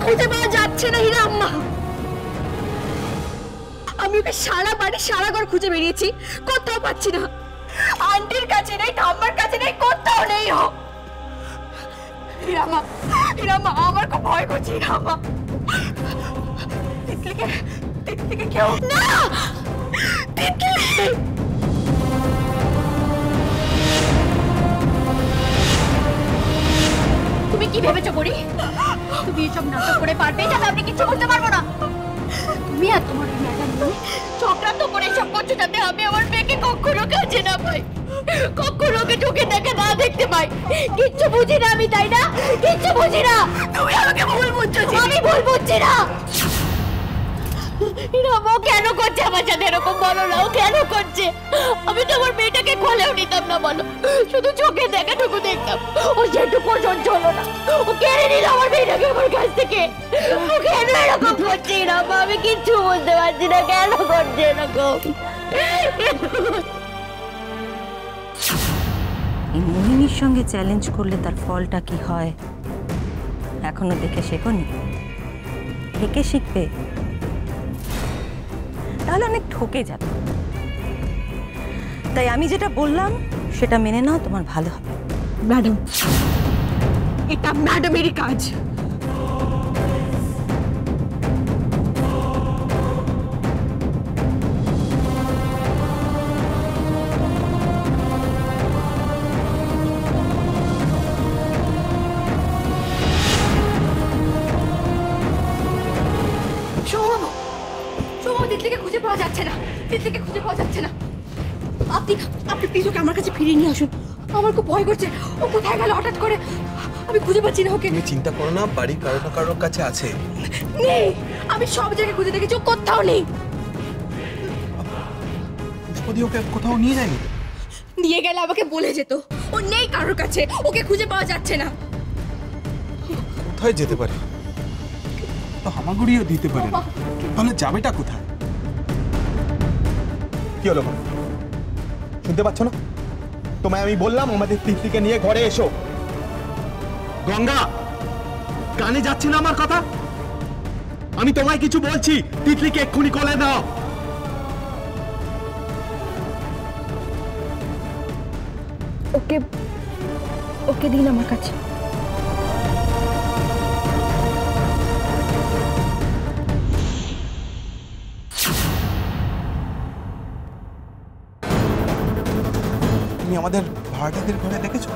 খুঁজে পাওয়া যাচ্ছে না হীরা আম্মা। আমি ওকে সারা বাড়ি সারা ঘর খুঁজে বেরিয়েছি, কোথাও পাচ্ছি না। আন্টির কাছে নেই, ঠাম্মার কাছে নেই, কোথাও নেই। হীরা আম্মা আমার খুব ভয় করছে। হীরা আম্মা, তিতলিকে কেউ না, তিতলি। তুমি কি ভেবেছো করি? তুমি এসব নাটক করে পারবে যাতে আমি কিছু করতে পারবো না? তুমি আর তোমার ম্যাডাম চক্রান্ত করে এসব করছো যাতে আমি আমার মেয়েকে কখনো কাছে না পাই, কখনো ওকে চোখে দেখে না দেখতে পাই। কিচ্ছু বুঝি না আমি, তাই না? কিচ্ছু বুঝি না। তুমি আমাকে ভুল বুঝছো। আমি ভুল বুঝছি না। ও কেন করছে আমার সাথে এরকম? বলো না, ও কেন করছে? আমি তো আমার মেয়েটাকে কোলেও নিতাম না, বলো, শুধু চোখে দেখাটুকু দেখতাম। ও যেটুকু সহ্য হলো না, ও কেড়ে নিল আমার মেয়েটাকে আমার কাছ থেকে। ও কেন এরকম করছে? আমি কিচ্ছু বুঝতে পারছি না, কেন করছে এরকম? এই মোহিনীর সঙ্গে চ্যালেঞ্জ করলে তার ফলটা কি হয় এখনো দেখে শেখোনি? থেকে শিখবে, তাহলে অনেক ঠকে যাবে। তাই আমি যেটা বললাম সেটা মেনে নাও, তোমার ভালো হবে। ম্যাডাম, এটা ম্যাডামেরই কাজ। তিতলিকে খুঁজে পাওয়া যাচ্ছে না, তিতলিকে খুঁজে পাওয়া যাচ্ছে না। আপনি প্লিজ ওকে আমার কাছে ফিরিয়ে নিয়ে আসুন। আমার খুব ভয় করছে। ও কোথায় গেল হঠাৎ করে? আমি খুঁজে পাচ্ছি না ওকে। তুমি চিন্তা করো না, বাড়ির কারো না কারোর কাছে আছে। নেই, আমি সব জায়গায় খুঁজে দেখেছি, ও কোথাও নেই। পুষ্পদি ওকে কোথাও নিয়ে যায়নি? নিয়ে গেলে আমাকে বলে যেত। ও নেই কারোর কাছে, ওকে খুঁজে পাওয়া যাচ্ছে না। কোথায় যেতে পারে? তো হামাগুড়িও দিতে পারে না, তাহলে যাবেটা কোথায়? কি হলো? শুনতে পাচ্ছ না? তোমায় আমি বললাম আমাদের তিতলিকে নিয়ে ঘরে এসো। গঙ্গা, কানে যাচ্ছে না আমার কথা? আমি তোমায় কিছু বলছি, তিতলিকে এক্ষুনি কোলে নাও। ওকে দিন আমার কাছে। তুমি আমাদের ভাড়াটিদের ঘরে দেখেছো?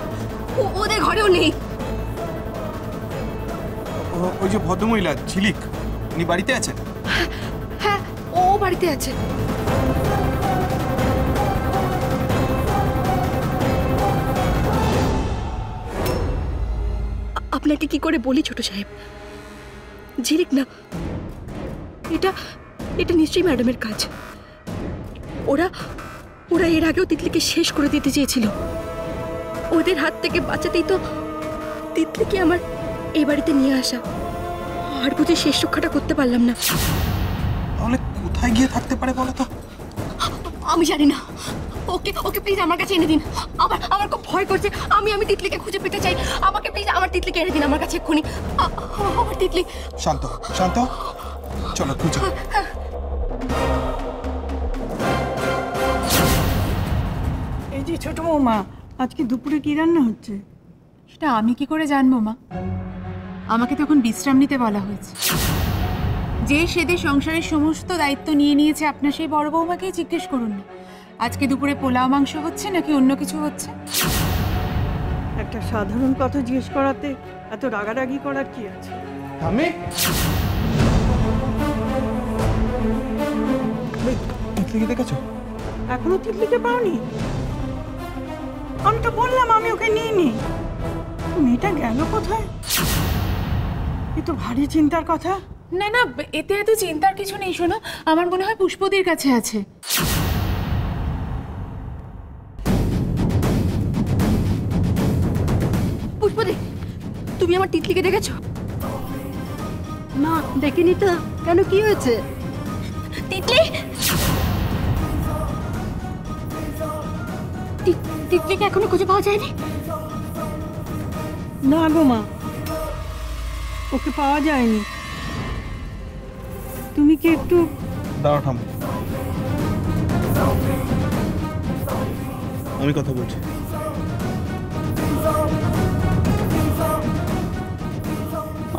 ওদের ঘরেও নেই। ওই যে ভদ্রমহিলা ঝিলিক, উনি বাড়িতে আছেন? হ্যাঁ, ও বাড়িতে আছে। আপনাকে কি করে বলি ছোট সাহেব, ঝিলিক না, এটা নিশ্চয়ই ম্যাডামের কাজ। ওরা এর আগেও তিতলিকে শেষ করে দিতে চেয়েছিল। ওদের হাত থেকে বাঁচাতেই তো তিতলিকে আমার এই বাড়িতে নিয়ে আসা। আর বুঝে শেষ রক্ষাটা করতে পারলাম না। তাহলে কোথায় গিয়ে থাকতে পারে বলো তো? আমি জানি না। ওকে প্লিজ আমার কাছে এনে দিন। আমার খুব ভয় করছে। আমি তিতলিকে খুঁজে পেতে চাই। আমাকে প্লিজ আমার তিতলিকে এনে দিন আমার কাছে এক্ষুনি। আমার তিতলি। শান্ত, চলো খুঁজো। এই যে ছোট বৌমা, আজকে দুপুরে কি রান্না হচ্ছে? সেটা আমি কি করে জানবো মা? আমাকে তখন বিশ্রাম নিতে বলা হয়েছে। যে সেদে সংসারের সমস্ত দায়িত্ব নিয়ে নিয়েছে আপনার সেই বড় বৌমাকেই জিজ্ঞেস করুন না আজকে দুপুরে পোলাও মাংস হচ্ছে নাকি অন্য কিছু হচ্ছে। একটা সাধারণ কথা জিজ্ঞেস করাতে এত রাগারাগি করার কি আছে? আমি তিতলিকে দেখেছো? এখনো তিতলিকে পাওনি? আমি তো বললাম আমি ওকে নিইনি। মেয়েটা গেল কোথায়? এ তো ভারী চিন্তার কথা। না না, এতে এত চিন্তার কিছু নেই। শোনো, আমার মনে হয় পুষ্পদির কাছে আছে। পুষ্পদি, তুমি আমার তিতলিকে দেখেছো? না, দেখিনি তো। কেন, কি হয়েছে? তিতলি, তিতলিকে এখনো খুঁজে পাওয়া যায়নি? না গো মা, ওকে পাওয়া যায়নি। তুমি কি একটু দাঁড়াও, থামো, আমি কথা বলছি।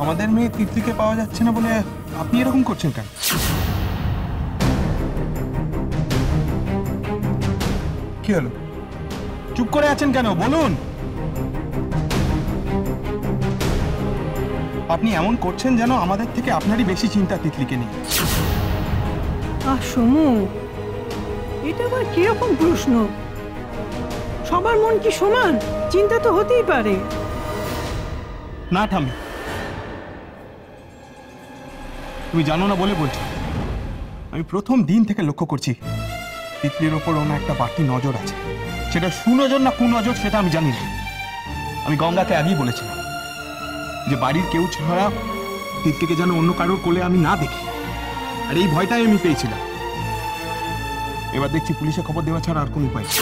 আমাদের মেয়ে তিতলিকে পাওয়া যাচ্ছে না বলে আপনি এরকম করছেন কেন? কি হলো, চুপ করে আছেন কেন, বলুন। আপনি এমন করছেন যেন আমাদের থেকে আপনারই বেশি চিন্তা তিতলিকে নিয়ে। সমু, এটা আবার কিরকম প্রশ্ন? সবার মন কি সমান? চিন্তা তো হতেই পারে। না ঠাম্মি, তুমি জানো না বলে বলছো। আমি প্রথম দিন থেকে লক্ষ্য করছি তিতলির ওপর ওনার একটা বাড়তি নজর আছে। সেটা সুনজর না কুনজর সেটা আমি জানি না। আমি গঙ্গাকে আগেই বলেছিলাম যে বাড়ির কেউ ছাড়া তিতলিকে যেন অন্য কারোর কোলে আমি না দেখি, আর এই ভয়টাই আমি পেয়েছিলাম। এবার দেখছি পুলিশে খবর দেওয়া ছাড়া আর কোনো উপায় নেই।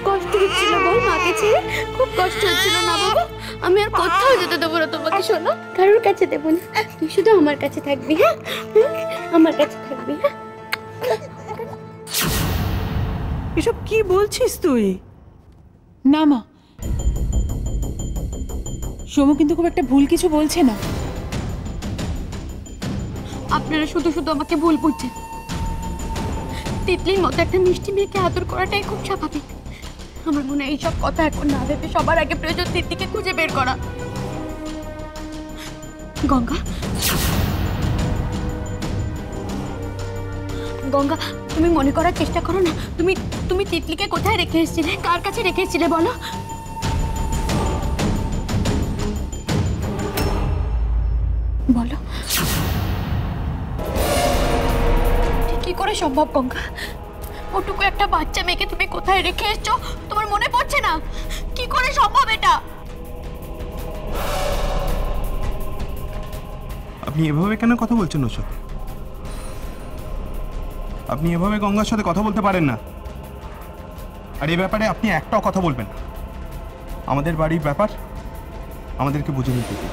কষ্ট হচ্ছিল বল মাকে ছেড়ে? খুব কষ্ট হচ্ছিল না বাবা? আমি আর কোথাও যেতে দেবো না তোমাকে, শোনো, কারোর কাছে দেবো না। তুই শুধু আমার কাছে থাকবি, হ্যাঁ? আমার কাছে থাকবি, হ্যাঁ? এসব কি বলছিস তুই? না মা, সোমু কিন্তু খুব একটা ভুল কিছু বলছে না। আপনারা শুধু শুধু আমাকে ভুল বুঝছেন। তিতলির মতো একটা মিষ্টি মেয়েকে আদর করাটাই খুব স্বাভাবিক। আমার মনে হয় এইসব কথা এখন না ভেবে সবার আগে প্রয়োজন তিতলিকে খুঁজে বের করা। গঙ্গা, গঙ্গা, তুমি মনে করার চেষ্টা করো না। তুমি তিতলিকে কোথায় রেখে এসেছিলে? কার কাছে রেখে এসেছিলে বলো? বলো, কি করে সম্ভব গঙ্গা? ওটুকু একটা বাচ্চা মেয়েকে তুমি কোথায় রেখে এসছো তোমার মনে পড়ছে না? কি করে সম্ভব এটা? আপনি এভাবে কেন কথা বলছেন ওর সাথে? আপনি এভাবে গঙ্গার সাথে কথা বলতে পারেন না। আর এই ব্যাপারে আপনি একটাও কথা বলবেন না। আমাদের বাড়ির ব্যাপার আমাদেরকে বুঝে নিতে দিন।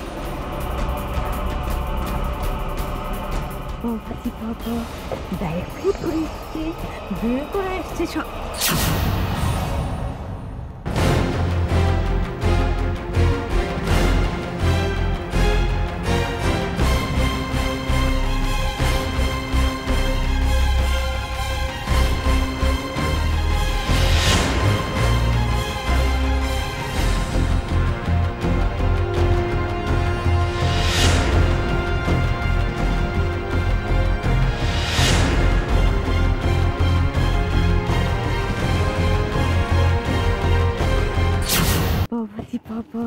বাবা,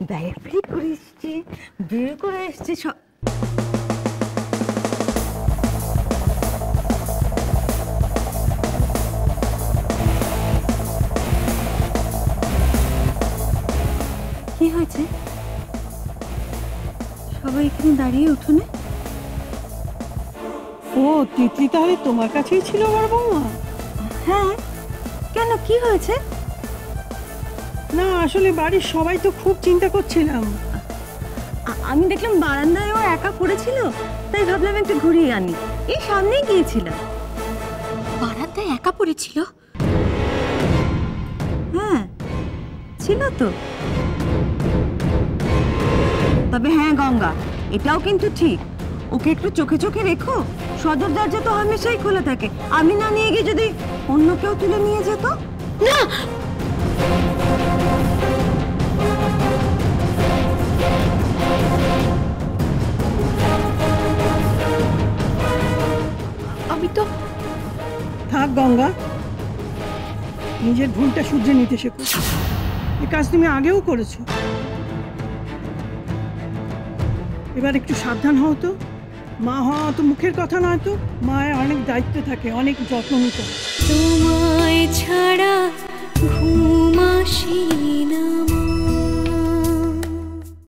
ব্যাগ ফ্রি করে এসছে, বের করে এসছে সব। কি হয়েছে? সবাই এখানে দাঁড়িয়ে উঠোনে। ও, তিতলি তাহলে তোমার কাছেই ছিল আমার বৌমা? হ্যাঁ, কেন, কি হয়েছে? না, আসলে বাড়ির সবাই তো খুব চিন্তা করছিলাম। আমি দেখলাম বারান্দায় ও একা পড়েছিল, তাই ভাবলাম একটু ঘুরিয়ে আনি। এই সামনেই গিয়েছিলাম। বারান্দায় একা পড়েছিল? হ্যাঁ, ছিল তো। তবে হ্যাঁ গঙ্গা, এটাও কিন্তু ঠিক, ওকে একটু চোখে চোখে রেখো। সদর দরজা তো হামেশাই খোলা থাকে। আমি না নিয়ে গিয়ে যদি অন্য কেউ তুলে নিয়ে যেত? না, আমি তো। থাক গঙ্গা, নিজের ভুলটা শুধরে নিতে শেখো। এই কাজ তুমি আগেও করেছো। এবার একটু সাবধান হও তো। মা হওয়া তো মুখের কথা নয় তো, মায়ের অনেক দায়িত্ব থাকে, অনেক যত্ন নিতে হয়। তোমায় ছাড়া ঘুম আসে না।